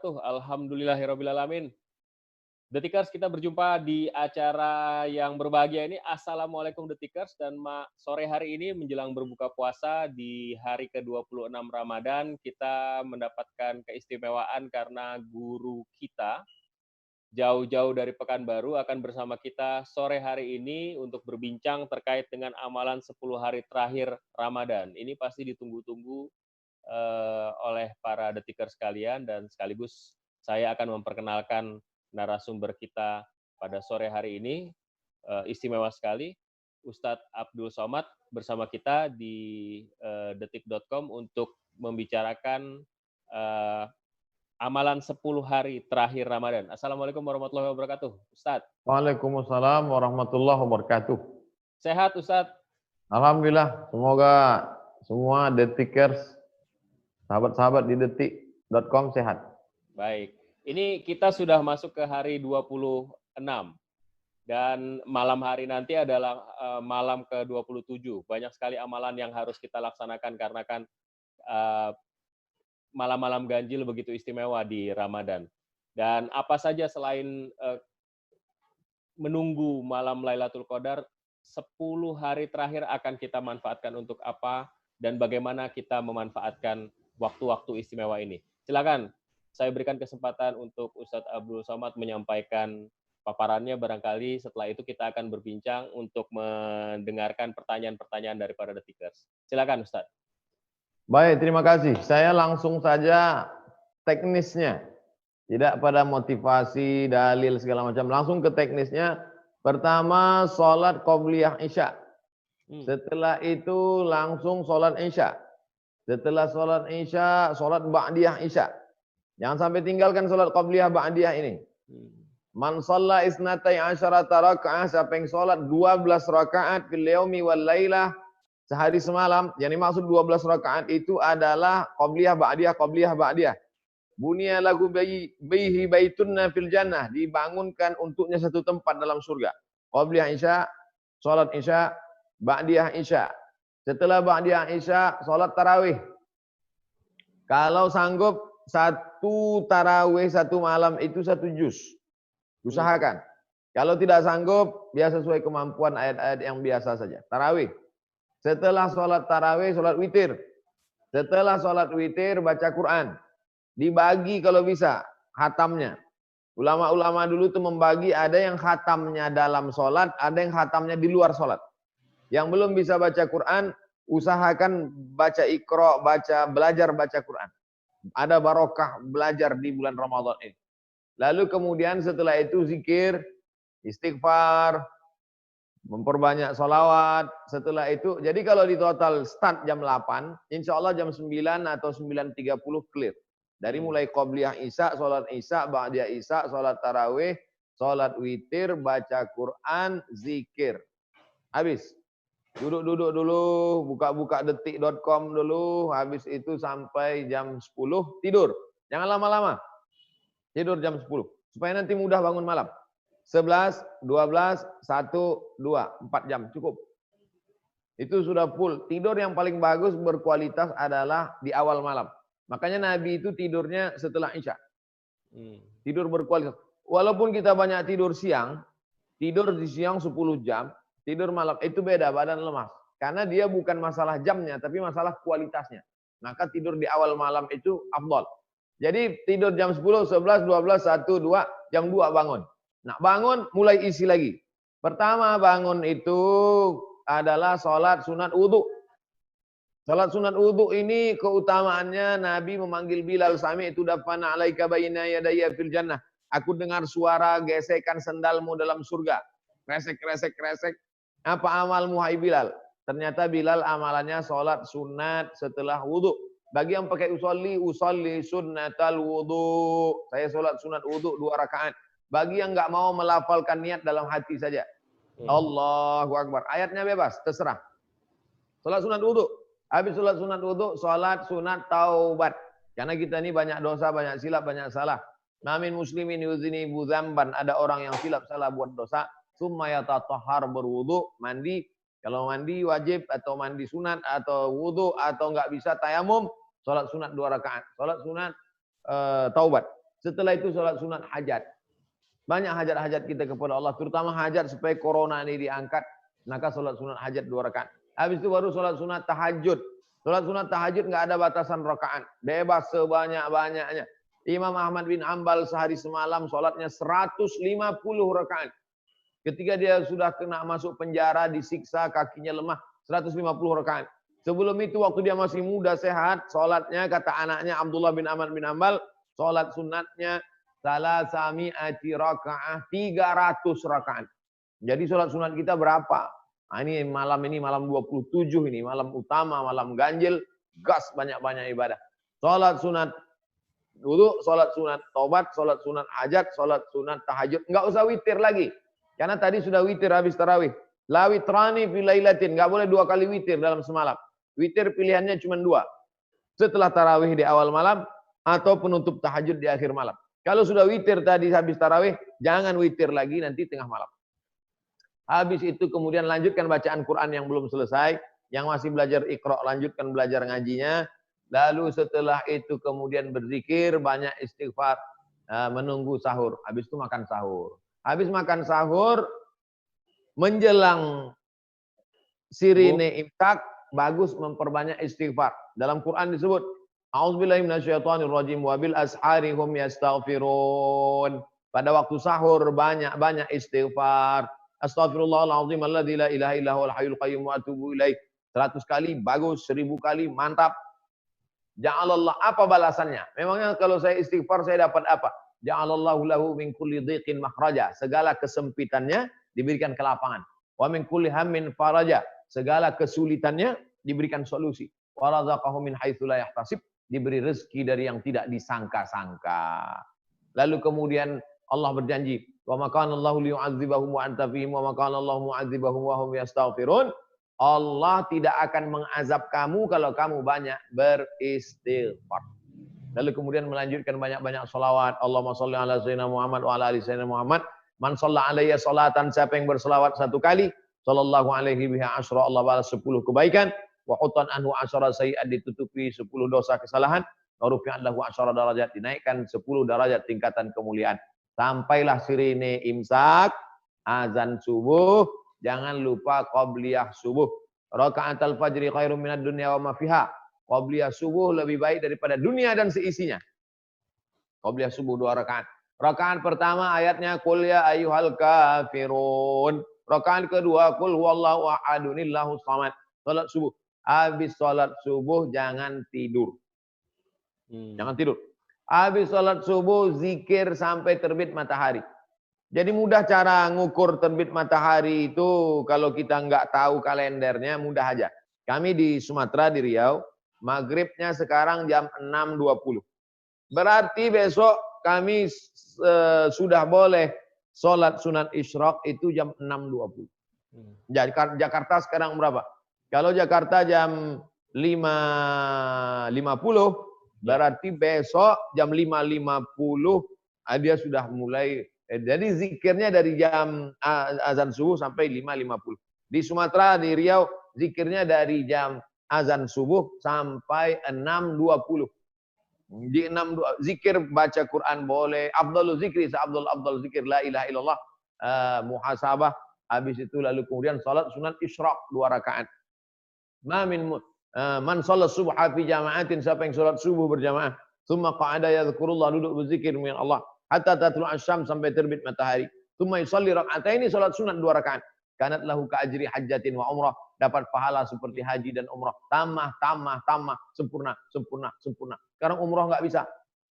Alhamdulillahirrabbilalamin. Detikers, kita berjumpa di acara yang berbahagia ini. Assalamualaikum Detikers, dan sore hari ini menjelang berbuka puasa di hari ke-26 Ramadan, kita mendapatkan keistimewaan karena guru kita jauh-jauh dari Pekanbaru akan bersama kita sore hari ini untuk berbincang terkait dengan amalan 10 hari terakhir Ramadan. Ini pasti ditunggu-tunggu oleh para Detikers sekalian, dan sekaligus saya akan memperkenalkan narasumber kita pada sore hari ini. Istimewa sekali, Ustadz Abdul Somad bersama kita di detik.com untuk membicarakan amalan 10 hari terakhir Ramadan. Assalamualaikum warahmatullahi wabarakatuh, Ustadz. Waalaikumsalam warahmatullahi wabarakatuh. Sehat, Ustadz? Alhamdulillah, semoga semua Detikers, sahabat-sahabat di detik.com sehat. Baik. Ini kita sudah masuk ke hari 26. Dan malam hari nanti adalah malam ke-27. Banyak sekali amalan yang harus kita laksanakan karena kan malam-malam ganjil begitu istimewa di Ramadan. Dan apa saja selain menunggu malam Lailatul Qadar, 10 hari terakhir akan kita manfaatkan untuk apa dan bagaimana kita memanfaatkan waktu-waktu istimewa ini. Silakan, saya berikan kesempatan untuk Ustadz Abdul Somad menyampaikan paparannya. Barangkali setelah itu kita akan berbincang untuk mendengarkan pertanyaan-pertanyaan dari para Detikers. Silakan, Ustadz. Baik, terima kasih. Saya langsung saja teknisnya. Tidak pada motivasi, dalil, segala macam. Langsung ke teknisnya. Pertama, sholat qobliyah isya. Setelah itu langsung sholat isya. Setelah sholat isya, sholat ba'diyah isya. Jangan sampai tinggalkan sholat qobliyah ba'diyah ini. Man shalla isnatai asyarata raka'ah, siapa yang sholat 12 rakaat fil yaumi wal lailah, sehari semalam. Yang dimaksud 12 rakaat itu adalah qobliyah ba'diyah, qobliyah ba'diyah. Bunya lagu bihi baitunna fil jannah, dibangunkan untuknya satu tempat dalam surga. Qobliyah isya, sholat isya, ba'diyah isya. Setelah ba'diyah isya, sholat tarawih. Kalau sanggup satu tarawih satu malam itu 1 juz. Usahakan. Kalau tidak sanggup, biasa sesuai kemampuan ayat-ayat yang biasa saja. Tarawih. Setelah sholat tarawih, sholat witir. Setelah sholat witir, baca Quran. Dibagi kalau bisa, khatamnya. Ulama-ulama dulu itu membagi, ada yang khatamnya dalam sholat, ada yang khatamnya di luar sholat. Yang belum bisa baca Quran, usahakan baca Iqra, belajar baca Quran. Ada barokah belajar di bulan Ramadan ini. Lalu kemudian setelah itu zikir, istighfar, memperbanyak sholawat. Setelah itu, jadi kalau di total start jam 8, insya Allah jam 9 atau 9.30 clear. Dari mulai qobliyah isya, sholat isya, ba'diyah isya, sholat tarawih, sholat witir, baca Quran, zikir. Habis. Duduk-duduk dulu, buka-buka detik.com dulu, habis itu sampai jam 10, tidur. Jangan lama-lama. Tidur jam 10. Supaya nanti mudah bangun malam. 11, 12, 1, 2, 4 jam. Cukup. Itu sudah full. Tidur yang paling bagus berkualitas adalah di awal malam. Makanya Nabi itu tidurnya setelah isya. Tidur berkualitas. Walaupun kita banyak tidur siang, tidur di siang 10 jam, tidur malam itu beda, badan lemas. Karena dia bukan masalah jamnya, tapi masalah kualitasnya. Maka tidur di awal malam itu afdal. Jadi tidur jam 10, 11, 12, 1, 2, jam 2 bangun. Nah bangun mulai isi lagi. Pertama bangun itu adalah sholat sunat wudhu. Sholat sunat wudhu ini keutamaannya Nabi memanggil Bilal, sami itu dafana alaika bayna yadaya fil jannah. Aku dengar suara gesekan sendalmu dalam surga. Kresek, kresek, kresek. Apa amalmu hai Bilal? Ternyata Bilal amalannya sholat sunat setelah wudhu. Bagi yang pakai usolli sunnatal wudhu. Saya sholat sunat wudhu 2 rakaat. Bagi yang nggak mau melafalkan niat dalam hati saja. Allahu Akbar. Ayatnya bebas, terserah. Sholat sunat wudhu. Habis sholat sunat wudhu, sholat sunat taubat. Karena kita ini banyak dosa, banyak silap, banyak salah. Namin muslimin yuzini budzamban. Ada orang yang silap salah buat dosa. Summa yatatahhar, berwudu, mandi. Kalau mandi wajib atau mandi sunat atau wudu atau enggak bisa tayamum, salat sunat 2 rakaat. Salat sunat taubat. Setelah itu sholat sunat hajat. Banyak hajat-hajat kita kepada Allah, terutama hajat supaya corona ini diangkat. Maka sholat sunat hajat 2 rakaat. Habis itu baru sholat sunat tahajud. Sholat sunat tahajud nggak ada batasan rakaat. Bebas sebanyak-banyaknya. Imam Ahmad bin Ambal sehari semalam sholatnya 150 rakaat. Ketika dia sudah kena masuk penjara, disiksa, kakinya lemah, 150 rakaat. Sebelum itu waktu dia masih muda, sehat, sholatnya kata anaknya Abdullah bin Ahmad bin Ambal, sholat sunatnya salasami'ati rakaat, 300 rakaat. Jadi sholat sunat kita berapa? Nah, ini malam 27 ini, malam utama, malam ganjil, gas banyak-banyak ibadah. Sholat sunat wudu, sholat sunat tobat, sholat sunat hajat, sholat sunat tahajud. Enggak usah witir lagi. Karena tadi sudah witir habis tarawih. La witrani fi lailatin. Enggak boleh 2 kali witir dalam semalam. Witir pilihannya cuma 2. Setelah tarawih di awal malam atau penutup tahajud di akhir malam. Kalau sudah witir tadi habis tarawih, jangan witir lagi nanti tengah malam. Habis itu kemudian lanjutkan bacaan Quran yang belum selesai. Yang masih belajar Iqra, lanjutkan belajar ngajinya. Lalu setelah itu kemudian berzikir, banyak istighfar, menunggu sahur. Habis itu makan sahur. Habis makan sahur, menjelang sirine imsak, bagus memperbanyak istighfar. Dalam Quran disebut, A'udzubillahi minasyaitonirrajim wa bil ashari hum yastaghfirun. Pada waktu sahur banyak istighfar. Astaghfirullahaladzim alladzi la ilaha illa huwal hayyul qayyum wa atubu ilaih. 100 kali bagus, 1000 kali mantap. Ja'alallah, apa balasannya? Memangnya kalau saya istighfar saya dapat apa? Ja'alallahu lahu min kulli dhiqin makhraja. Segala kesempitannya diberikan kelapangan. Wa min kulli hammin faraja. Segala kesulitannya diberikan solusi. Wa razaqahu min haitsu la yahtasib. Diberi rezeki dari yang tidak disangka-sangka. Lalu kemudian Allah berjanji, wa ma kana Allahu liyu'adzibahum wa anta fihim wa ma kana Allahu mu'adzibahum wa hum yastaghfirun. Allah tidak akan mengazab kamu kalau kamu banyak beristighfar. Lalu kemudian melanjutkan banyak-banyak salawat. Allahumma sholli ala sayyidina Muhammad wa ala ali sayyidina Muhammad. Man shalla alayya salatan, siapa yang berselawat 1 kali, sallallahu alaihi biha asyra, Allah balas 10 kebaikan. Wa hutan anhu asyra sayyi'at, ditutupi 10 dosa kesalahan. Wa rufi'an lahu asyra darajat, dinaikkan 10 derajat tingkatan kemuliaan. Sampailah sirine imsak, azan subuh, jangan lupa qabliyah subuh. Raka'atul fajri khairum minad dunya wa ma fiha. Qabliyah subuh lebih baik daripada dunia dan seisinya. Qabliyah subuh 2 rakaat. Rakaat pertama ayatnya qul ya ayyuhal kafirun. Rakaat kedua qul huwallahu ahadunillahu samad. Salat subuh. Habis salat subuh jangan tidur. Jangan tidur. Habis salat subuh zikir sampai terbit matahari. Jadi mudah cara ngukur terbit matahari itu, kalau kita nggak tahu kalendernya mudah aja. Kami di Sumatera, di Riau, maghribnya sekarang jam 6.20. Berarti besok kami sudah boleh sholat sunat isyraq itu jam 6.20. Jakarta sekarang berapa? Kalau Jakarta jam 5.50, berarti besok jam 5.50 dia sudah mulai. Jadi zikirnya dari jam azan subuh sampai 5.50. Di Sumatera, di Riau, zikirnya dari jam azan subuh sampai 6.20. Di 6.20 zikir baca Quran boleh. Afdhalul zikri, afdal zikir la ilaha illallah, muhasabah. Habis itu lalu kemudian salat sunat isyraq 2 rakaat. Man salat subha fi jama'atin, siapa yang salat subuh berjamaah, tsumma qa'ada yadhkurullah, duduk berzikir dengan Allah hatta tatlu' asy-syams, sampai terbit matahari. Tsumma yusalli rak'ataini, salat sunat 2 rakaat. Kanat lahu ka ajri hajjatin wa umrah, dapat pahala seperti haji dan umrah. Tambah, sempurna. Sekarang umrah enggak bisa,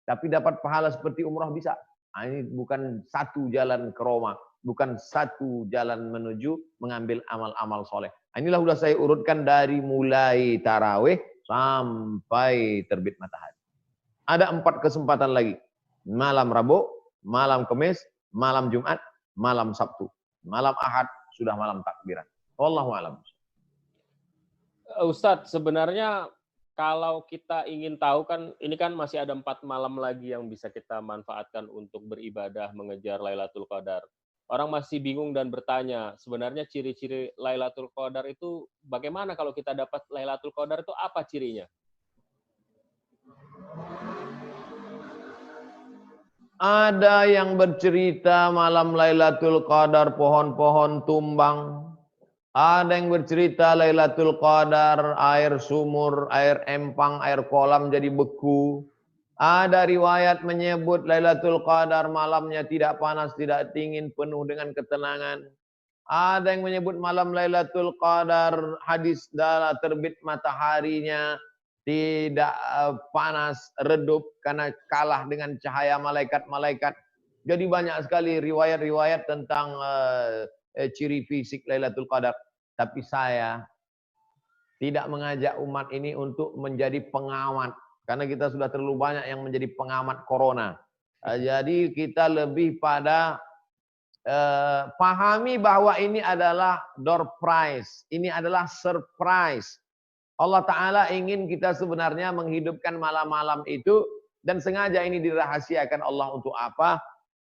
tapi dapat pahala seperti umrah bisa. Nah, ini bukan satu jalan ke Roma, bukan satu jalan menuju mengambil amal-amal soleh. Nah, inilah sudah saya urutkan dari mulai tarawih sampai terbit matahari. Ada 4 kesempatan lagi. Malam Rabu, malam Kamis, malam Jumat, malam Sabtu. Malam Ahad sudah malam takbiran. Wallahu a'lam. Ustadz, sebenarnya kalau kita ingin tahu kan, ini kan masih ada 4 malam lagi yang bisa kita manfaatkan untuk beribadah mengejar Lailatul Qadar. Orang masih bingung dan bertanya, sebenarnya ciri-ciri Lailatul Qadar itu bagaimana? Kalau kita dapat Lailatul Qadar itu apa cirinya? Ada yang bercerita malam Lailatul Qadar pohon-pohon tumbang. Ada yang bercerita Lailatul Qadar air sumur, air empang, air kolam jadi beku. Ada riwayat menyebut Lailatul Qadar malamnya tidak panas, tidak dingin, penuh dengan ketenangan. Ada yang menyebut malam Lailatul Qadar hadis dalam terbit mataharinya tidak panas, redup karena kalah dengan cahaya malaikat-malaikat. Jadi banyak sekali riwayat-riwayat tentang ciri fisik Lailatul Qadar. Tapi saya tidak mengajak umat ini untuk menjadi pengamat. Karena kita sudah terlalu banyak yang menjadi pengamat corona. Jadi kita lebih pada pahami bahwa ini adalah door prize. Ini adalah surprise. Allah Ta'ala ingin kita sebenarnya menghidupkan malam-malam itu. Dan sengaja ini dirahasiakan Allah untuk apa?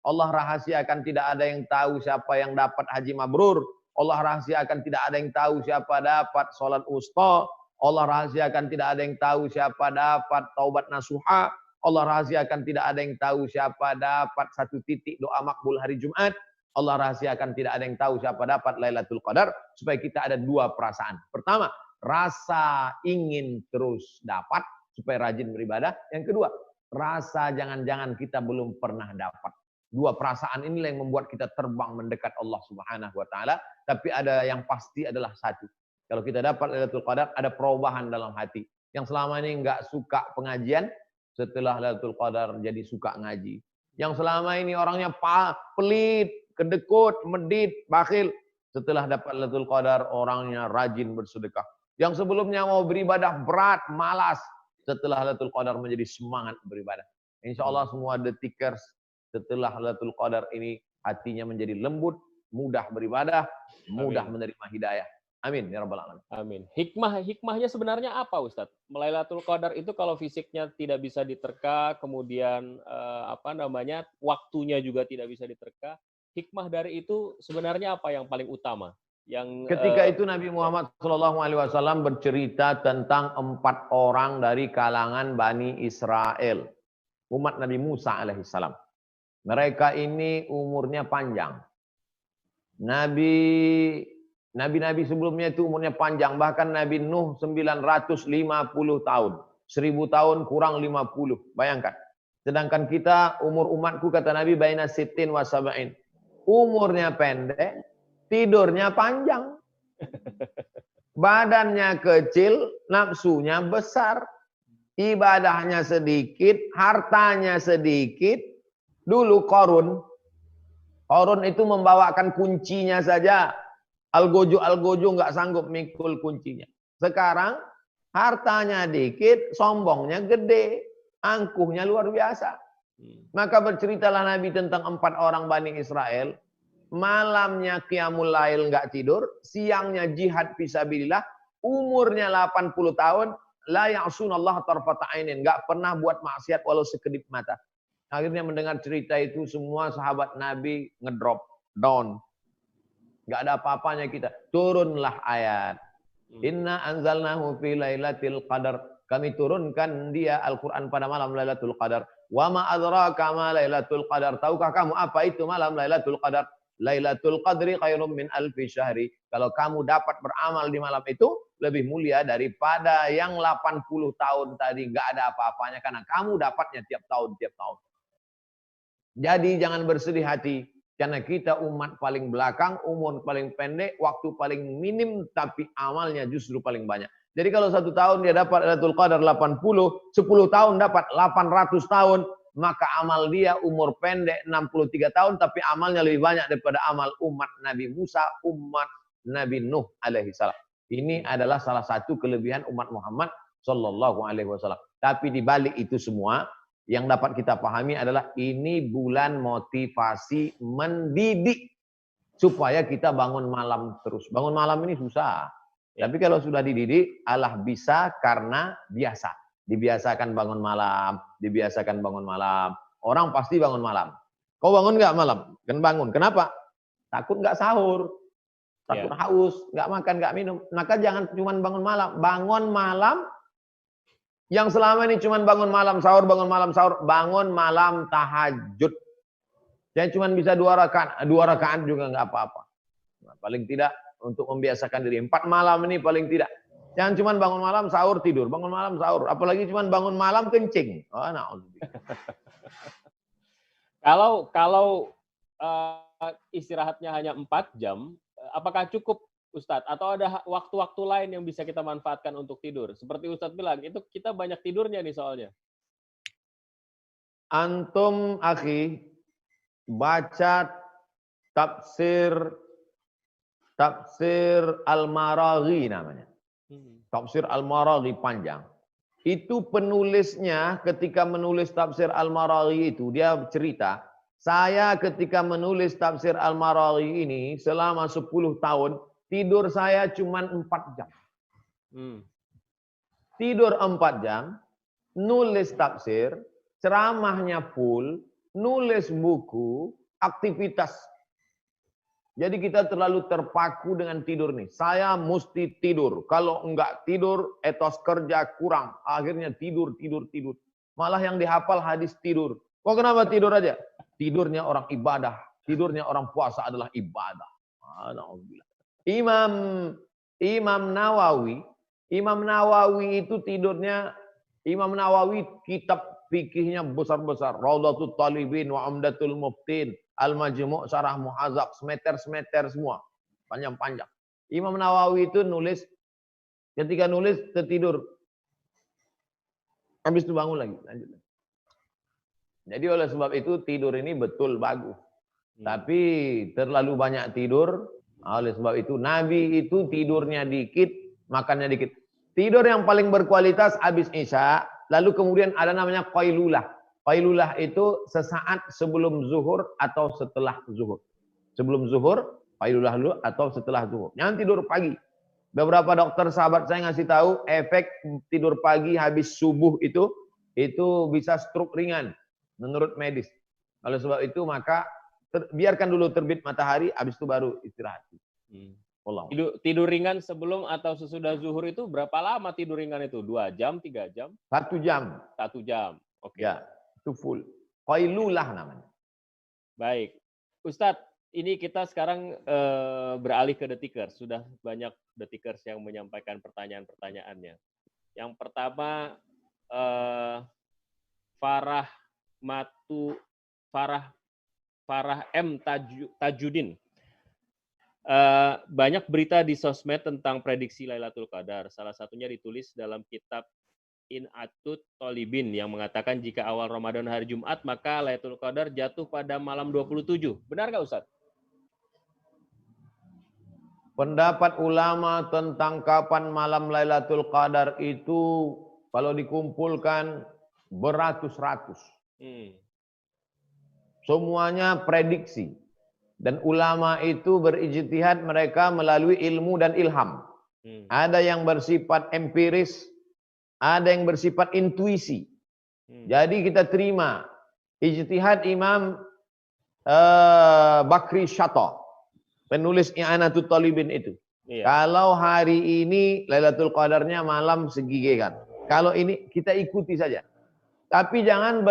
Allah rahasiakan tidak ada yang tahu siapa yang dapat haji mabrur. Allah rahasiakan tidak ada yang tahu siapa dapat sholat usta. Allah rahasiakan tidak ada yang tahu siapa dapat taubat nasuha. Allah rahasiakan tidak ada yang tahu siapa dapat 1 titik doa makbul hari Jumat. Allah rahasiakan tidak ada yang tahu siapa dapat Lailatul Qadar. Supaya kita ada 2 perasaan. Pertama, rasa ingin terus dapat supaya rajin beribadah. Yang kedua, rasa jangan-jangan kita belum pernah dapat. 2 perasaan inilah yang membuat kita terbang mendekat Allah Subhanahu wa taala, tapi ada yang pasti adalah satu. Kalau kita dapat Lailatul Qadar, ada perubahan dalam hati. Yang selama ini enggak suka pengajian, setelah Lailatul Qadar jadi suka ngaji. Yang selama ini orangnya pelit, kedekut, medit, bakhil, setelah dapat Lailatul Qadar orangnya rajin bersedekah. Yang sebelumnya mau beribadah berat, malas, setelah Lailatul Qadar menjadi semangat beribadah. Insya Allah semua detikers setelah Lailatul Qadar ini hatinya menjadi lembut, mudah beribadah, mudah menerima hidayah. Amin ya rabbal alamin. Amin. Hikmahnya sebenarnya apa, Ustadz? Lailatul Qadar itu kalau fisiknya tidak bisa diterka, kemudian waktunya juga tidak bisa diterka. Hikmah dari itu sebenarnya apa yang paling utama? Ketika itu Nabi Muhammad SAW bercerita tentang 4 orang dari kalangan Bani Israel, umat Nabi Musa alaihissalam. Mereka ini umurnya panjang. Nabi-nabi sebelumnya itu umurnya panjang. Bahkan Nabi Nuh 950 tahun. 1000 tahun kurang 50. Bayangkan. Sedangkan kita, umur umatku kata Nabi, baina sittin wa sab'in. Umurnya pendek, tidurnya panjang. Badannya kecil, nafsunya besar. Ibadahnya sedikit, hartanya sedikit. Dulu Qarun itu membawakan kuncinya saja. Algojo nggak sanggup mikul kuncinya. Sekarang hartanya dikit, sombongnya gede, angkuhnya luar biasa. Maka berceritalah Nabi tentang 4 orang Bani Israel. Malamnya qiyamul lail nggak tidur, siangnya jihad fisabilillah, umurnya 80 tahun, la ya'sunallaha tarfata ainin, nggak pernah buat maksiat walau sekedip mata. Akhirnya mendengar cerita itu semua sahabat Nabi ngedrop down. Enggak ada apa-apanya kita. Turunlah ayat. Inna anzalnahu fi lailatul qadar. Kami turunkan dia Al-Qur'an pada malam Lailatul Qadar. Wa ma adraka ma Lailatul Qadar. Tahukah kamu apa itu malam Lailatul Qadar? Lailatul Qadri khairum min alfi syahri. Kalau kamu dapat beramal di malam itu lebih mulia daripada yang 80 tahun tadi enggak ada apa-apanya karena kamu dapatnya tiap tahun. Jadi jangan bersedih hati. Karena kita umat paling belakang, umur paling pendek, waktu paling minim, tapi amalnya justru paling banyak. Jadi kalau 1 tahun dia dapat Lailatul Qadar 80, 10 tahun dapat 800 tahun, maka amal dia umur pendek 63 tahun, tapi amalnya lebih banyak daripada amal umat Nabi Musa, umat Nabi Nuh alaihissalam. Ini adalah salah satu kelebihan umat Muhammad sallallahu alaihi wasallam. Tapi di balik itu semua, yang dapat kita pahami adalah ini bulan motivasi mendidik supaya kita bangun malam terus. Bangun malam ini susah. Tapi kalau sudah dididik, Allah bisa karena biasa. Dibiasakan bangun malam, dibiasakan bangun malam. Orang pasti bangun malam. Kau bangun nggak malam? Kan bangun. Kenapa? Takut nggak sahur. Takut haus, nggak makan, nggak minum. Maka jangan cuma bangun malam. Bangun malam Yang selama ini cuma bangun malam sahur, bangun malam tahajud. Saya cuma bisa 2 rakaat juga nggak apa-apa. Nah, paling tidak untuk membiasakan diri. 4 malam ini paling tidak. Jangan cuma bangun malam sahur tidur, bangun malam sahur. Apalagi cuma bangun malam kencing. Oh, na'udzubillah. Kalau istirahatnya hanya 4 jam, apakah cukup Ustadz? Atau ada waktu-waktu lain yang bisa kita manfaatkan untuk tidur? Seperti Ustadz bilang, itu kita banyak tidurnya nih soalnya. Antum, akhi, baca tafsir Al-Maraghi namanya. Tafsir Al-Maraghi panjang. Itu penulisnya ketika menulis tafsir Al-Maraghi itu, dia cerita, saya ketika menulis tafsir Al-Maraghi ini selama 10 tahun, tidur saya cuma 4 jam. Tidur 4 jam, nulis tafsir, ceramahnya full, nulis buku, aktivitas. Jadi kita terlalu terpaku dengan tidur nih. Saya mesti tidur. Kalau enggak tidur, etos kerja kurang. Akhirnya tidur. Malah yang dihafal hadis tidur. Kok kenapa tidur aja? Tidurnya orang ibadah. Tidurnya orang puasa adalah ibadah. Imam Nawawi itu tidurnya, Imam Nawawi kitab fikihnya besar-besar. Raudhatul Talibin wa Umdatul Muftin, Al-Majmu' Syarah Muhadzab, semeter semua. Panjang-panjang. Imam Nawawi itu nulis, ketika nulis tertidur. Habis itu bangun lagi. Lanjut. Jadi oleh sebab itu tidur ini betul bagus. Tapi terlalu banyak tidur. Oleh sebab itu Nabi itu tidurnya dikit, makannya dikit. Tidur yang paling berkualitas habis Isya, lalu kemudian ada namanya qailulah. Qailulah itu sesaat sebelum zuhur atau setelah zuhur. Sebelum zuhur, qailulah dulu atau setelah zuhur. Jangan tidur pagi. Beberapa dokter sahabat saya ngasih tahu efek tidur pagi habis subuh itu bisa stroke ringan menurut medis. Oleh sebab itu maka biarkan dulu terbit matahari, habis itu baru istirahat. Tidur ringan sebelum atau sesudah zuhur itu berapa lama tidur ringan itu? 2 jam, 3 jam? 1 jam. 1 jam. Oke. Ya, itu full. Qailulah namanya. Baik. Ustadz, ini kita sekarang beralih ke Detikers. Sudah banyak Detikers yang menyampaikan pertanyaan-pertanyaannya. Yang pertama, Farah M. Tajudin. Banyak berita di sosmed tentang prediksi Lailatul Qadar. Salah satunya ditulis dalam kitab In'atut Tolibin yang mengatakan jika awal Ramadan hari Jumat, maka Lailatul Qadar jatuh pada malam 27. Benar nggak Ustaz? Pendapat ulama tentang kapan malam Lailatul Qadar itu kalau dikumpulkan beratus-ratus. Semuanya prediksi. Dan ulama itu berijtihad mereka melalui ilmu dan ilham. Ada yang bersifat empiris, ada yang bersifat intuisi. Jadi kita terima ijtihad Imam Bakri Syatta, penulis I'anatul Talibin itu. Kalau hari ini Lailatul Qadarnya malam segigekan. Kalau ini kita ikuti saja. Tapi jangan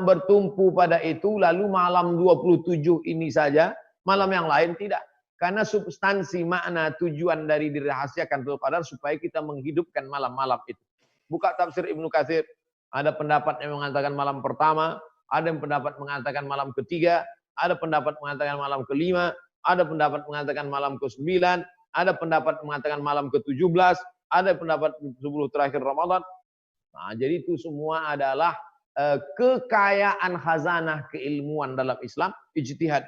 bertumpu pada itu lalu malam 27 ini saja. Malam yang lain tidak. Karena substansi makna tujuan dari dirahasiakan Lailatul Qadar supaya kita menghidupkan malam-malam itu. Buka tafsir Ibnu Katsir. Ada pendapat yang mengatakan malam pertama. Ada yang pendapat mengatakan malam ketiga. Ada pendapat mengatakan malam kelima. Ada pendapat mengatakan malam ke-9. Ada pendapat mengatakan malam ke-17. Ada pendapat 10 terakhir Ramadan. Nah, jadi itu semua adalah kekayaan khazanah keilmuan dalam Islam, ijtihad,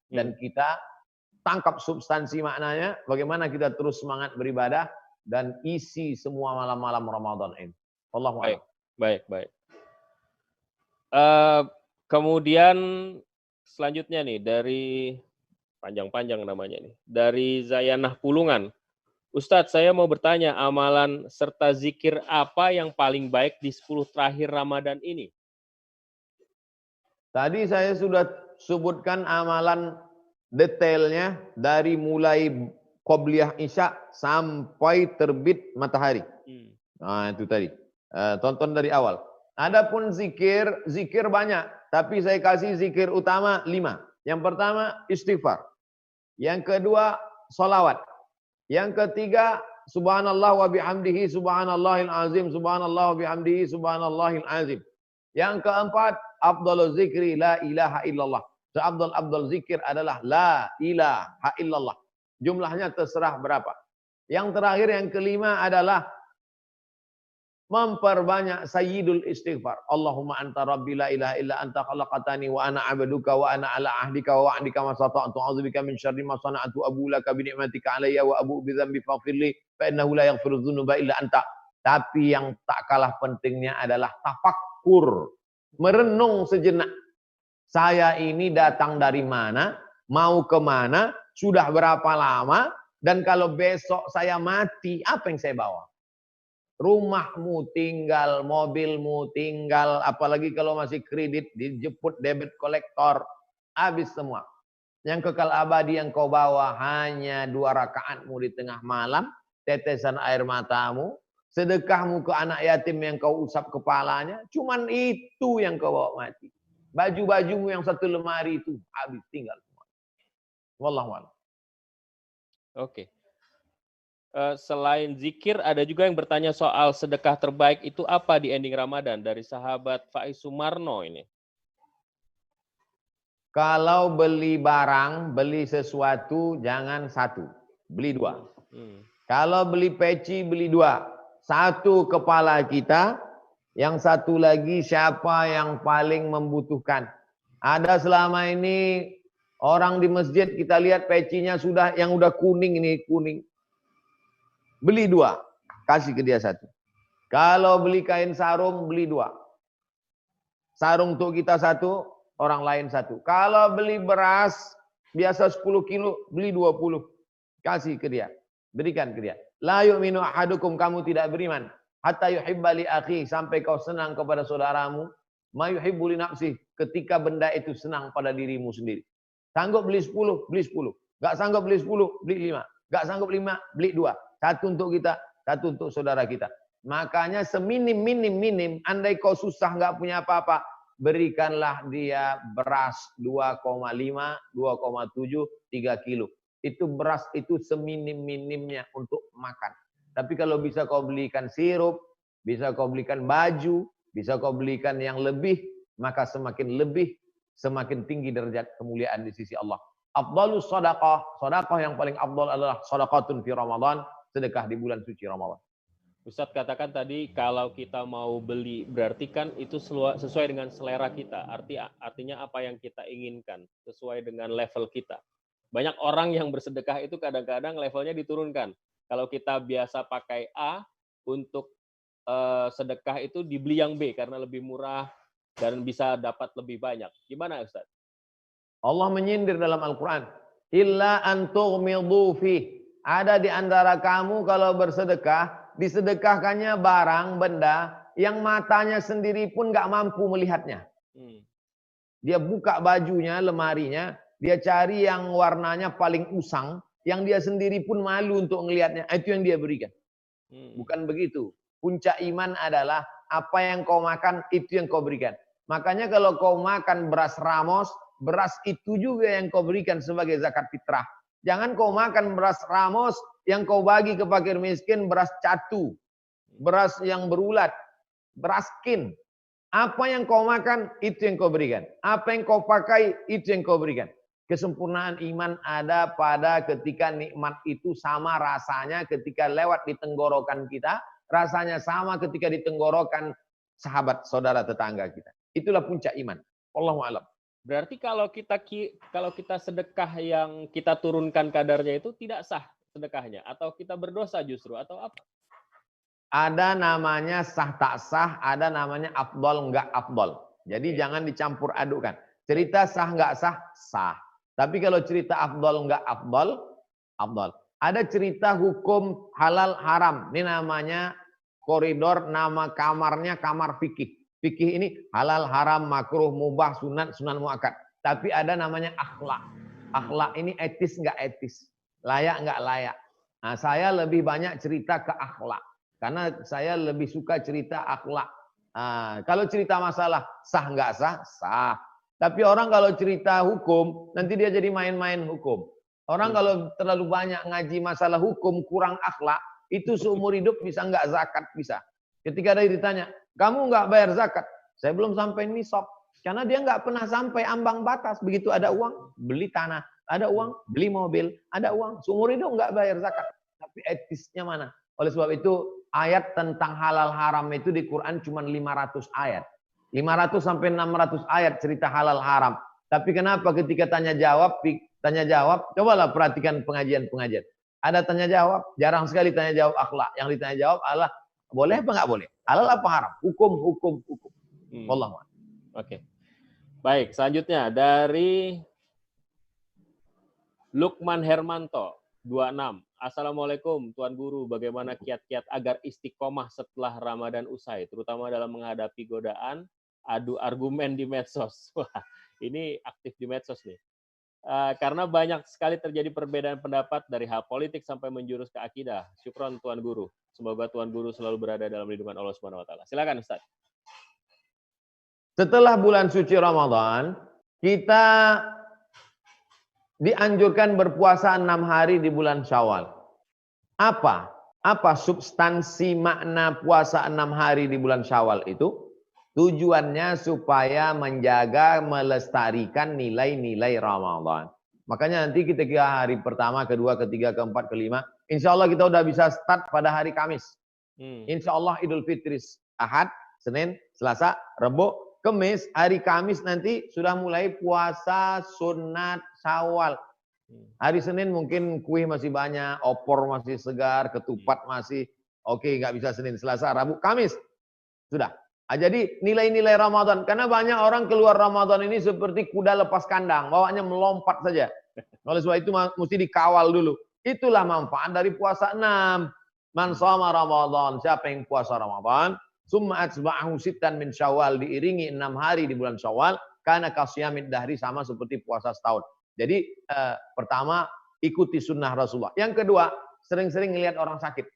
dan kita tangkap substansi maknanya, bagaimana kita terus semangat beribadah dan isi semua malam-malam Ramadan ini. Allahu a'lam. Baik. Kemudian selanjutnya nih dari panjang-panjang namanya nih, dari Zayanah Pulungan. Ustadz, saya mau bertanya, amalan serta zikir apa yang paling baik di 10 terakhir Ramadan ini? Tadi saya sudah sebutkan amalan detailnya dari mulai qobliyah isya sampai terbit matahari. Nah, itu tadi. Tonton dari awal. Adapun zikir, zikir banyak. Tapi saya kasih zikir utama 5. Yang pertama istighfar. Yang kedua solawat. Yang ketiga subhanallah wa bihamdihi subhanallahil azim. Subhanallah wa bihamdihi subhanallahil azim. Yang keempat afdhalul zikri la ilaha illallah. Seabdal zikir adalah la ilaha illallah. Jumlahnya terserah berapa. Yang terakhir yang kelima adalah memperbanyak sayyidul istighfar. Allahumma anta rabbi la ilaha illa anta khalaqatani wa ana abduka wa ana ala ahdika wa wa'dika ma sata'tu a'udzubika min syarri ma sana'tu abu laka bi ni'matika alayya wa abu bi dzambi faghfirli fa innahu la yaghfiru dzunuba illa anta. Tapi yang tak kalah pentingnya adalah tafakkur. Merenung sejenak. Saya ini datang dari mana, mau kemana, sudah berapa lama, dan kalau besok saya mati, apa yang saya bawa? Rumahmu tinggal, mobilmu tinggal, apalagi kalau masih kredit, dijemput debit kolektor, habis semua. Yang kekal abadi yang kau bawa hanya 2 rakaatmu di tengah malam, tetesan air matamu, sedekahmu ke anak yatim yang kau usap kepalanya, cuman itu yang kau bawa mati. Baju-bajumu yang 1 lemari itu habis tinggal semua. Wallahu a'lam. Oke. Selain zikir, ada juga yang bertanya soal sedekah terbaik itu apa di ending Ramadan dari sahabat Faiz Sumarno ini. Kalau beli barang, beli sesuatu jangan 1, beli 2. Kalau beli peci beli 2. 1 kepala kita, yang 1 lagi siapa yang paling membutuhkan. Ada selama ini orang di masjid kita lihat pecinya sudah yang udah kuning ini kuning. Beli 2, kasih ke dia 1. Kalau beli kain sarung beli 2. Sarung untuk kita 1, orang lain 1. Kalau beli beras biasa 10 kilo beli 20. Kasih ke dia. Berikan ke dia. La yu'minu ahadukum, kamu tidak beriman. Hatta yuhibba li akhi, sampai kau senang kepada saudaramu. Ma yuhibbu li nafsih, ketika benda itu senang pada dirimu sendiri. Sanggup beli 10, beli 10. Gak sanggup beli 10, beli 5. Gak sanggup 5, beli 2. 1 untuk kita, 1 untuk saudara kita. Makanya seminim-minim, andai kau susah gak punya apa-apa, berikanlah dia beras 2,5, 2,7, 3 kilo. Itu beras itu seminim-minimnya untuk makan. Tapi kalau bisa kau belikan sirup, bisa kau belikan baju, bisa kau belikan yang lebih, maka semakin lebih, semakin tinggi derajat kemuliaan di sisi Allah. Afdhalus shadaqah, sedekah yang paling afdal adalah shadaqatun fi Ramadan, sedekah di bulan suci Ramadan. Ustadz katakan tadi kalau kita mau beli berarti kan itu sesuai dengan selera kita. Artinya apa yang kita inginkan sesuai dengan level kita. Banyak orang yang bersedekah itu kadang-kadang levelnya diturunkan. Kalau kita biasa pakai A, untuk sedekah itu dibeli yang B karena lebih murah dan bisa dapat lebih banyak. Gimana Ustaz? Allah menyindir dalam Al-Quran. Illa antughmidu fi. Ada di antara kamu kalau bersedekah, disedekahkannya barang, benda, yang matanya sendiri pun nggak mampu melihatnya. Dia buka bajunya, lemarinya, dia cari yang warnanya paling usang, yang dia sendiri pun malu untuk melihatnya. Itu yang dia berikan. Bukan begitu. Puncak iman adalah apa yang kau makan, itu yang kau berikan. Makanya kalau kau makan beras ramos, beras itu juga yang kau berikan sebagai zakat fitrah. Jangan kau makan beras ramos, yang kau bagi ke fakir miskin, beras catu. Beras yang berulat. Beras kin. Apa yang kau makan, itu yang kau berikan. Apa yang kau pakai, itu yang kau berikan. Kesempurnaan iman ada pada ketika nikmat itu sama rasanya ketika lewat di tenggorokan kita, rasanya sama ketika di tenggorokan sahabat saudara tetangga kita. Itulah puncak iman. Wallahu a'lam. Berarti kalau kita sedekah yang kita turunkan kadarnya itu tidak sah sedekahnya, atau kita berdosa justru, atau apa? Ada namanya sah tak sah, ada namanya afdol enggak afdol. Jadi jangan dicampur adukan. Cerita sah enggak sah, sah. Tapi kalau cerita afdol enggak afdol, afdol. Ada cerita hukum halal haram. Ini namanya koridor, nama kamarnya kamar fikih. Fikih ini halal haram, makruh, mubah, sunat, sunan muakkad. Tapi ada namanya akhlak. Akhlak ini etis enggak etis, layak enggak layak. Nah, saya lebih banyak cerita ke akhlak. Karena saya lebih suka cerita akhlak. Kalau cerita masalah sah nggak sah, sah. Tapi orang kalau cerita hukum, nanti dia jadi main-main hukum. Orang kalau terlalu banyak ngaji masalah hukum, kurang akhlak, itu seumur hidup bisa nggak zakat, bisa. Ketika ada ditanya, kamu nggak bayar zakat? Saya belum sampai nisab. Karena dia nggak pernah sampai ambang batas. Begitu ada uang, beli tanah. Ada uang, beli mobil. Ada uang, seumur hidup nggak bayar zakat. Tapi etisnya mana? Oleh sebab itu, ayat tentang halal haram itu di Quran cuma 500 ayat. 500 sampai 600 ayat cerita halal haram. Tapi kenapa ketika tanya jawab, cobalah perhatikan pengajian-pengajian. Ada tanya jawab, jarang sekali tanya jawab akhlak. Yang ditanya jawab adalah boleh apa nggak boleh? Halal apa haram? Hukum. Wallahu a'lam. Oke. Baik, selanjutnya dari Lukman Hermanto, 26. Assalamualaikum Tuan Guru, bagaimana kiat-kiat agar istiqomah setelah Ramadan usai, terutama dalam menghadapi godaan, adu argumen di medsos. Wah, ini aktif di medsos nih. Karena banyak sekali terjadi perbedaan pendapat dari hal politik sampai menjurus ke akidah. Syukron Tuan Guru. Semoga Tuan Guru selalu berada dalam lindungan Allah Subhanahu wa taala. Silakan Ustaz. Setelah bulan suci Ramadan, kita dianjurkan berpuasa 6 hari di bulan Syawal. Apa substansi makna puasa 6 hari di bulan Syawal itu? Tujuannya supaya menjaga, melestarikan nilai-nilai Ramadan. Makanya nanti ketika hari pertama, kedua, ketiga, keempat, kelima, insya Allah kita udah bisa start pada hari Kamis. Insya Allah Idul Fitri Ahad, Senin, Selasa, Rabu, Kamis, hari Kamis nanti sudah mulai puasa sunat Syawal. Hari Senin mungkin kue masih banyak, opor masih segar, ketupat masih oke, nggak bisa Senin, Selasa, Rabu, Kamis. Sudah. Jadi nilai-nilai Ramadan. Karena banyak orang keluar Ramadan ini seperti kuda lepas kandang. Bawaannya melompat saja. Oleh sebab itu mesti dikawal dulu. Itulah manfaat dari puasa 6. Man shoma Ramadan. Siapa yang puasa Ramadan? Summa atsba'ahu sittan min Syawal. Diiringi 6 hari di bulan Syawal. Karena kasyamid dahri sama seperti puasa setahun. Jadi pertama ikuti sunnah Rasulullah. Yang kedua, sering-sering lihat orang sakit.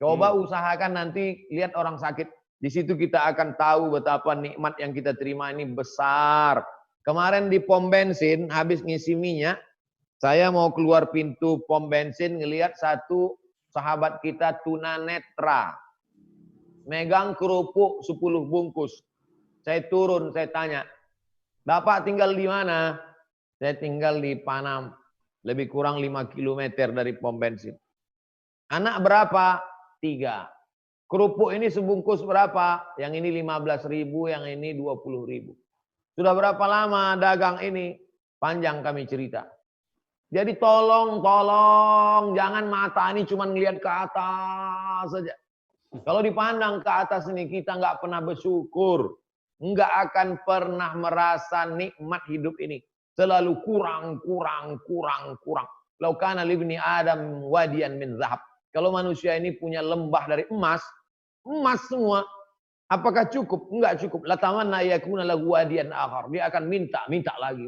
Coba usahakan nanti lihat orang sakit. Di situ kita akan tahu betapa nikmat yang kita terima ini besar. Kemarin di pom bensin, habis ngisi minyak, saya mau keluar pintu pom bensin, ngelihat satu sahabat kita tunanetra. Megang kerupuk 10 bungkus. Saya turun, saya tanya, Bapak tinggal di mana? Saya tinggal di Panam, lebih kurang 5 km dari pom bensin. Anak berapa? 3. Kerupuk ini sebungkus berapa? Yang ini 15.000, yang ini 20.000. Sudah berapa lama dagang ini? Panjang kami cerita. Jadi tolong, jangan mata ini cuma ngelihat ke atas saja. Kalau dipandang ke atas ini kita nggak pernah bersyukur, nggak akan pernah merasa nikmat hidup ini. Selalu kurang. Lau kana libni Adam wadiyan min zahab. Kalau manusia ini punya lembah dari emas semua, apakah cukup? Enggak cukup. Latamanna yakuna lahu wadiyan akhar. Dia akan minta lagi.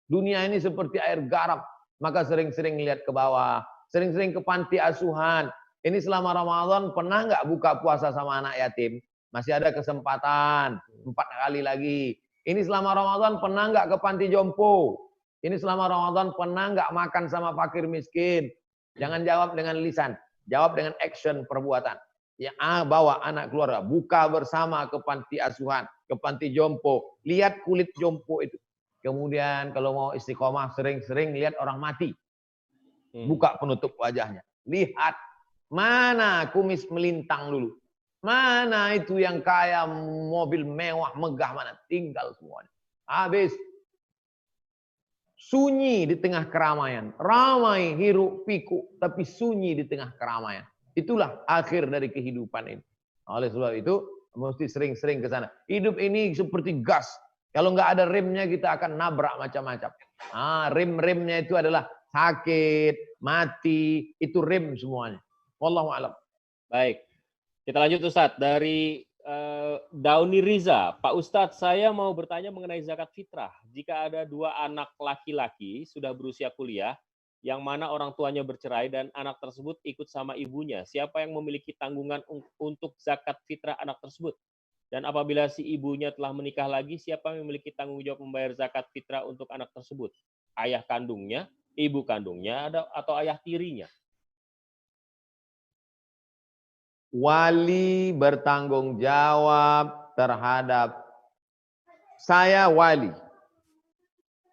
Dunia ini seperti air garam, maka sering-sering lihat ke bawah, sering-sering ke panti asuhan. Ini selama Ramadan pernah nggak buka puasa sama anak yatim? Masih ada kesempatan 4 kali lagi. Ini selama Ramadan pernah nggak ke panti jompo? Ini selama Ramadan pernah nggak makan sama fakir miskin? Jangan jawab dengan lisan, jawab dengan action, perbuatan. Ya, bawa anak keluarga, buka bersama ke panti asuhan, ke panti jompo, lihat kulit jompo itu. Kemudian kalau mau istiqomah sering-sering lihat orang mati, buka penutup wajahnya, lihat mana kumis melintang dulu, mana itu yang kaya mobil mewah megah, mana tinggal semuanya. Habis sunyi di tengah keramaian, ramai hiruk pikuk tapi sunyi di tengah keramaian. Itulah akhir dari kehidupan ini. Oleh sebab itu, mesti sering-sering ke sana. Hidup ini seperti gas. Kalau nggak ada remnya, kita akan nabrak macam-macam. Rem-remnya itu adalah sakit, mati, itu rem semuanya. Wallahu a'lam. Baik. Kita lanjut Ustadz. Dari Dauni Riza. Pak Ustadz, saya mau bertanya mengenai zakat fitrah. Jika ada 2 anak laki-laki sudah berusia kuliah, yang mana orang tuanya bercerai dan anak tersebut ikut sama ibunya. Siapa yang memiliki tanggungan untuk zakat fitrah anak tersebut? Dan apabila si ibunya telah menikah lagi, siapa yang memiliki tanggung jawab membayar zakat fitrah untuk anak tersebut? Ayah kandungnya, ibu kandungnya, atau ayah tirinya? Wali bertanggung jawab terhadap saya wali.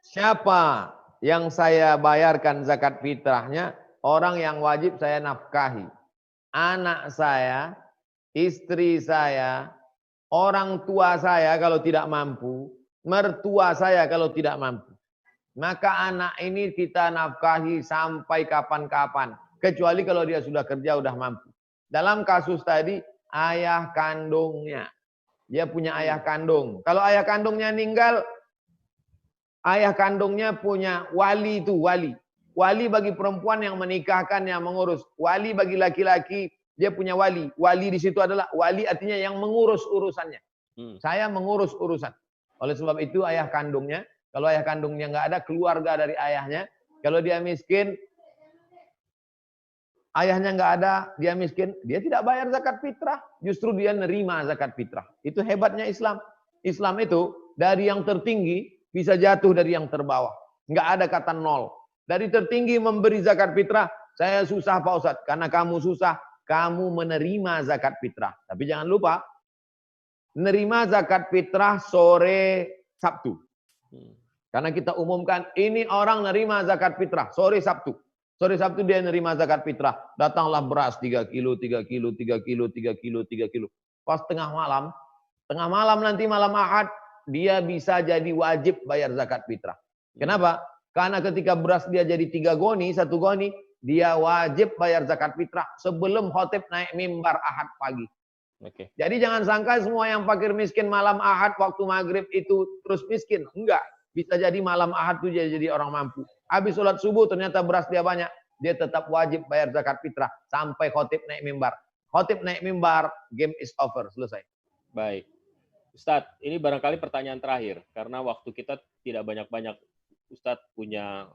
Siapa yang saya bayarkan zakat fitrahnya? Orang yang wajib saya nafkahi. Anak saya, istri saya, orang tua saya kalau tidak mampu, mertua saya kalau tidak mampu. Maka anak ini kita nafkahi sampai kapan-kapan. Kecuali kalau dia sudah kerja, sudah mampu. Dalam kasus tadi, ayah kandungnya. Dia punya ayah kandung. Kalau ayah kandungnya meninggal, ayah kandungnya punya wali itu, wali. Wali bagi perempuan yang menikahkan, yang mengurus. Wali bagi laki-laki, dia punya wali. Wali di situ adalah, wali artinya yang mengurus urusannya. Saya mengurus urusan. Oleh sebab itu ayah kandungnya, kalau ayah kandungnya nggak ada, keluarga dari ayahnya. Kalau dia miskin, ayahnya nggak ada, dia miskin, dia tidak bayar zakat fitrah. Justru dia nerima zakat fitrah. Itu hebatnya Islam. Islam itu dari yang tertinggi bisa jatuh dari yang terbawah. Nggak ada kata nol. Dari tertinggi memberi zakat fitrah, saya susah Pak Ustadz. Karena kamu susah, kamu menerima zakat fitrah. Tapi jangan lupa, menerima zakat fitrah sore Sabtu. Karena kita umumkan, ini orang nerima zakat fitrah sore Sabtu. Sore Sabtu dia nerima zakat fitrah. Datanglah beras 3 kilo, 3 kilo, 3 kilo, 3 kilo, 3 kilo. Pas tengah malam nanti malam Ahad, dia bisa jadi wajib bayar zakat fitrah. Kenapa? Karena ketika beras dia jadi 3 goni, 1 goni, dia wajib bayar zakat fitrah sebelum khotib naik mimbar Ahad pagi. Oke. Jadi jangan sangka semua yang fakir miskin malam Ahad waktu maghrib itu terus miskin. Enggak. Bisa jadi malam Ahad itu jadi orang mampu. Habis sholat subuh ternyata beras dia banyak. Dia tetap wajib bayar zakat fitrah sampai khotib naik mimbar. Khotib naik mimbar, game is over. Selesai. Baik. Ustadz, ini barangkali pertanyaan terakhir. Karena waktu kita tidak banyak-banyak. Ustadz punya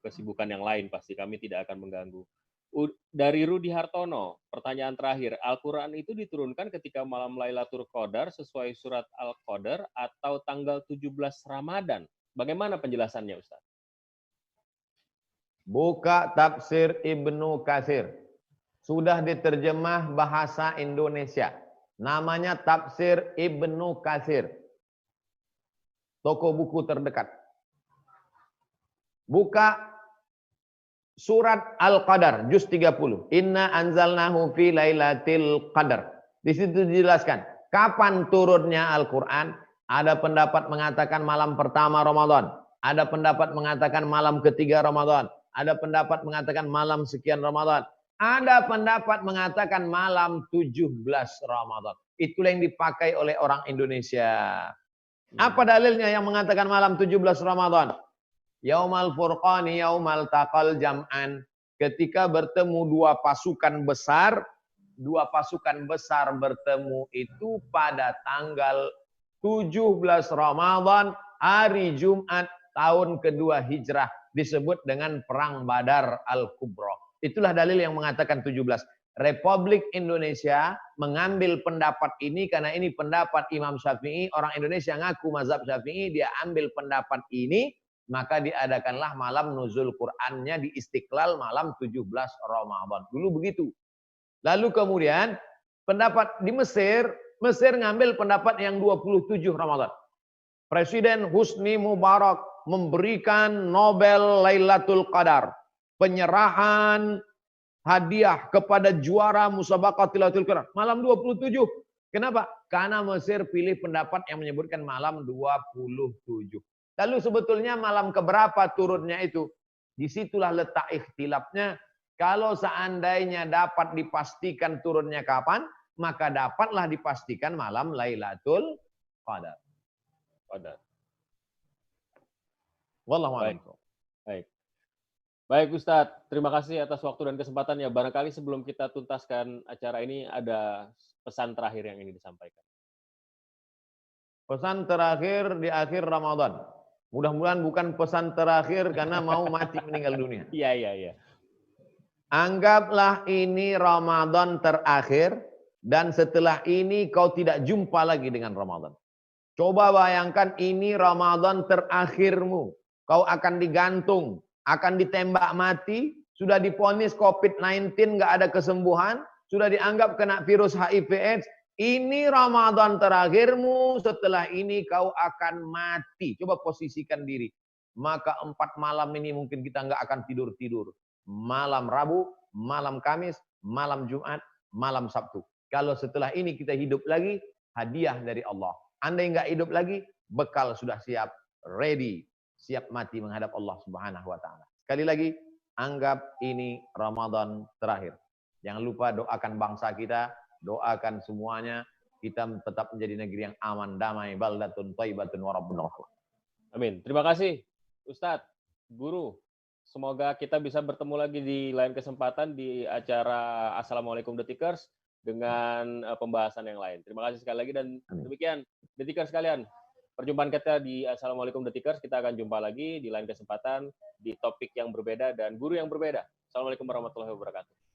kesibukan yang lain, pasti kami tidak akan mengganggu. Dari Rudi Hartono, pertanyaan terakhir. Al-Quran itu diturunkan ketika malam Lailatul Qadar sesuai surat Al-Qadar atau tanggal 17 Ramadan. Bagaimana penjelasannya, Ustaz? Buka tafsir Ibnu Katsir. Sudah diterjemah bahasa Indonesia. Namanya tafsir Ibnu Katsir. Toko buku terdekat. Buka surat Al-Qadar, juz 30. Inna anzalnahu fi lailatul qadar. Di situ dijelaskan kapan turunnya Al-Quran. Ada pendapat mengatakan malam pertama Ramadan. Ada pendapat mengatakan malam ketiga Ramadan. Ada pendapat mengatakan malam sekian Ramadan. Ada pendapat mengatakan malam 17 Ramadan. Itulah yang dipakai oleh orang Indonesia. Apa dalilnya yang mengatakan malam 17 Ramadan? Yaumal furqani yaumal taqal jam'an. Ketika bertemu dua pasukan besar bertemu itu pada tanggal 17 Ramadan, hari Jumat tahun kedua Hijrah, disebut dengan Perang Badar Al-Kubra. Itulah dalil yang mengatakan 17. Republik Indonesia mengambil pendapat ini karena ini pendapat Imam Syafi'i. Orang Indonesia ngaku mazhab Syafi'i, dia ambil pendapat ini. Maka diadakanlah malam nuzul Qur'annya di Istiqlal malam 17 Ramadan. Dulu begitu. Lalu kemudian pendapat di Mesir ngambil pendapat yang 27 Ramadan. Presiden Husni Mubarak memberikan Nobel Lailatul Qadar. Penyerahan hadiah kepada juara musabaqah Lailatul Qadar. Malam 27. Kenapa? Karena Mesir pilih pendapat yang menyebutkan malam 27. Lalu sebetulnya malam keberapa turunnya itu? Disitulah letak ikhtilafnya. Kalau seandainya dapat dipastikan turunnya kapan, maka dapatlah dipastikan malam Lailatul Qadar. Wallahu a'lam. Baik. Baik Ustadz, terima kasih atas waktu dan kesempatannya. Barangkali sebelum kita tuntaskan acara ini ada pesan terakhir yang ingin disampaikan. Pesan terakhir di akhir Ramadan. Mudah-mudahan bukan pesan terakhir karena mau mati meninggal dunia. Iya, iya, iya. Anggaplah ini Ramadan terakhir dan setelah ini kau tidak jumpa lagi dengan Ramadan. Coba bayangkan ini Ramadan terakhirmu. Kau akan digantung, akan ditembak mati, sudah divonis COVID-19 nggak ada kesembuhan, sudah dianggap kena virus HIV/AIDS. Ini Ramadan terakhirmu, setelah ini kau akan mati. Coba posisikan diri. Maka 4 malam ini mungkin kita nggak akan tidur-tidur. Malam Rabu, malam Kamis, malam Jumat, malam Sabtu. Kalau setelah ini kita hidup lagi, hadiah dari Allah. Andai nggak hidup lagi, bekal sudah siap, ready, siap mati menghadap Allah Subhanahu wa taala. Sekali lagi, anggap ini Ramadan terakhir. Jangan lupa doakan bangsa kita, doakan semuanya, kita tetap menjadi negeri yang aman, damai, baldatun thayyibatun wa rabbun ghafur. Amin. Terima kasih Ustadz, Guru. Semoga kita bisa bertemu lagi di lain kesempatan di acara Assalamualaikum Detikers dengan pembahasan yang lain. Terima kasih sekali lagi dan demikian Detikers sekalian. Perjumpaan kita di Assalamualaikum Detikers, kita akan jumpa lagi di lain kesempatan di topik yang berbeda dan guru yang berbeda. Assalamualaikum warahmatullahi wabarakatuh.